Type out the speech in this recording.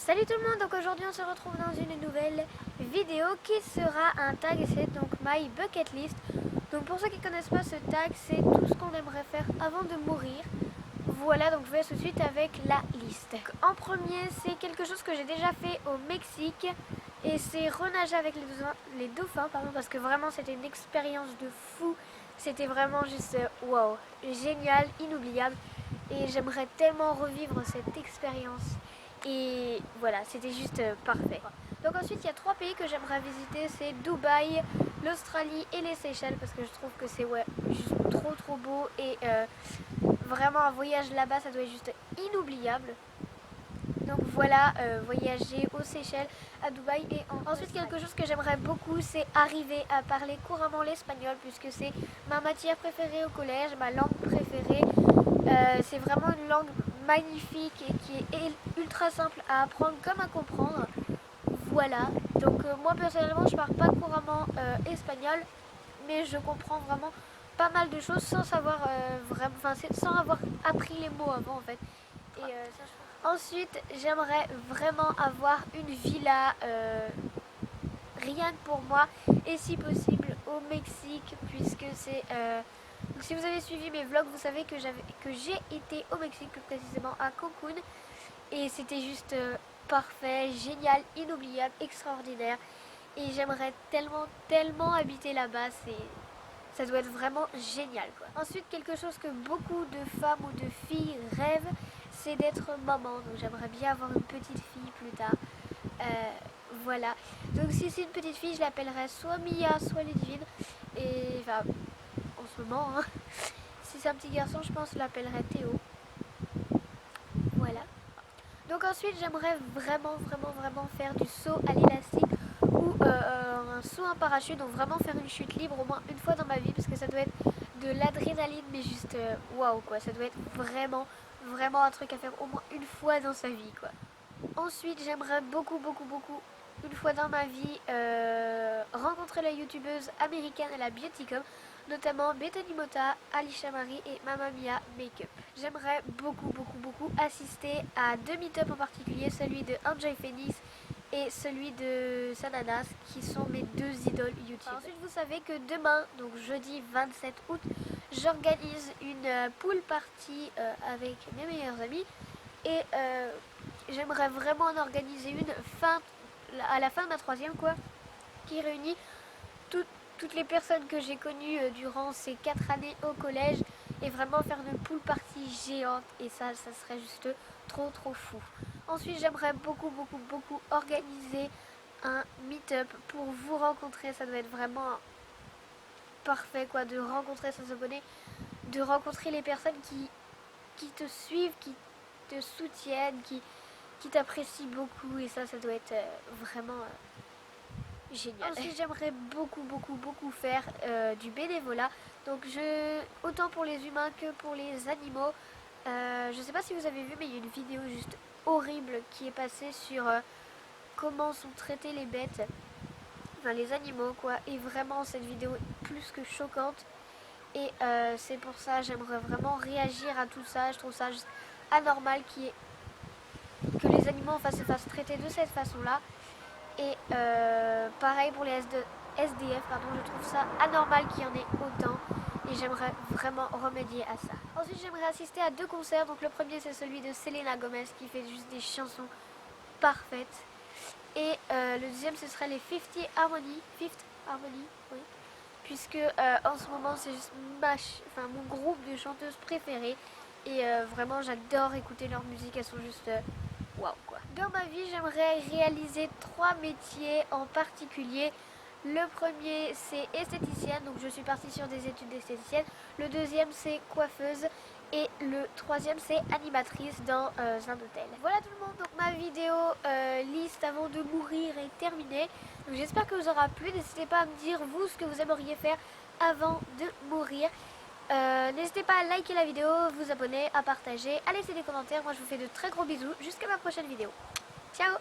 Salut tout le monde, donc aujourd'hui on se retrouve dans une nouvelle vidéo qui sera un tag et c'est donc My Bucket List. Donc pour ceux qui ne connaissent pas ce tag, c'est tout ce qu'on aimerait faire avant de mourir. Voilà, donc je vais tout de suite avec la liste. Donc, en premier, c'est quelque chose que j'ai déjà fait au Mexique et c'est renager avec les dauphins, parce que vraiment c'était une expérience de fou. C'était vraiment juste wow, génial, inoubliable et j'aimerais tellement revivre cette expérience. Et voilà, c'était juste parfait. Donc ensuite, il y a 3 pays que j'aimerais visiter, c'est Dubaï, l'Australie et les Seychelles parce que je trouve que c'est juste trop beau et vraiment un voyage là-bas, ça doit être juste inoubliable. Donc voilà, voyager aux Seychelles, à Dubaï et ensuite quelque chose que j'aimerais beaucoup, c'est arriver à parler couramment l'espagnol puisque c'est ma matière préférée au collège, ma langue préférée. C'est vraiment une langue magnifique et qui est ultra simple à apprendre comme à comprendre. Voilà, donc moi personnellement je parle pas couramment espagnol, mais je comprends vraiment pas mal de choses sans savoir sans avoir appris les mots avant en fait. Et, ensuite j'aimerais vraiment avoir une villa rien que pour moi et si possible au Mexique puisque c'est donc si vous avez suivi mes vlogs, vous savez que j'ai été au Mexique, plus précisément à Cancun. Et c'était juste parfait, génial, inoubliable, extraordinaire. Et j'aimerais tellement habiter là-bas. Ça doit être vraiment génial, quoi. Ensuite, quelque chose que beaucoup de femmes ou de filles rêvent, c'est d'être maman. Donc j'aimerais bien avoir une petite fille plus tard. Voilà. Donc si c'est une petite fille, je l'appellerais soit Mia, soit Ludivine. Et enfin, en ce moment, hein. Si c'est un petit garçon, je pense que je l'appellerais Théo. Voilà. Donc ensuite, j'aimerais vraiment faire du saut à l'élastique ou un saut en parachute. Donc vraiment faire une chute libre au moins une fois dans ma vie parce que ça doit être de l'adrénaline, mais juste waouh quoi. Ça doit être vraiment un truc à faire au moins une fois dans sa vie quoi. Ensuite, j'aimerais beaucoup une fois dans ma vie rencontrer la youtubeuse américaine la Beautycom, notamment Bethany Mota, Alicia Marie et Mamma Mia Makeup. J'aimerais beaucoup assister à 2 meet-up en particulier, celui de Enjoy Phoenix et celui de Sananas, qui sont mes 2 idoles YouTube. Ensuite, vous savez que demain, donc jeudi 27 août, j'organise une pool party avec mes meilleurs amis et j'aimerais vraiment en organiser une à la fin de ma 3e quoi, qui réunit toutes les personnes que j'ai connues durant ces 4 années au collège et vraiment faire une pool party géante et ça serait juste trop fou. Ensuite j'aimerais beaucoup organiser un meet-up pour vous rencontrer, ça doit être vraiment parfait quoi, de rencontrer ses abonnés, de rencontrer les personnes qui te suivent, qui te soutiennent, qui t'apprécient beaucoup et ça doit être vraiment génial. Ensuite j'aimerais beaucoup faire du bénévolat, donc autant pour les humains que pour les animaux. Je sais pas si vous avez vu, mais il y a une vidéo juste horrible qui est passée sur comment sont traités les bêtes, enfin les animaux quoi, et vraiment cette vidéo est plus que choquante et c'est pour ça j'aimerais vraiment réagir à tout ça. Je trouve ça juste anormal que les animaux se fassent traiter de cette façon-là. Et pareil pour les SDF, je trouve ça anormal qu'il y en ait autant. Et j'aimerais vraiment remédier à ça. Ensuite, j'aimerais assister à 2 concerts. Donc le premier, c'est celui de Selena Gomez qui fait juste des chansons parfaites. Et le deuxième, ce serait les Fifth Harmony, oui. Puisque en ce moment, c'est juste mon groupe de chanteuses préférées. Et vraiment, j'adore écouter leur musique. Elles sont juste waouh quoi. Dans ma vie, j'aimerais réaliser 3 métiers en particulier. Le premier, c'est esthéticienne, donc je suis partie sur des études d'esthéticienne. Le deuxième, c'est coiffeuse. Et le troisième, c'est animatrice dans un hôtel. Voilà tout le monde, donc ma vidéo liste avant de mourir est terminée. Donc j'espère que vous aura plu. N'hésitez pas à me dire, vous, ce que vous aimeriez faire avant de mourir. N'hésitez pas à liker la vidéo, vous abonner, à partager, à laisser des commentaires. Moi je vous fais de très gros bisous. Jusqu'à ma prochaine vidéo. Ciao!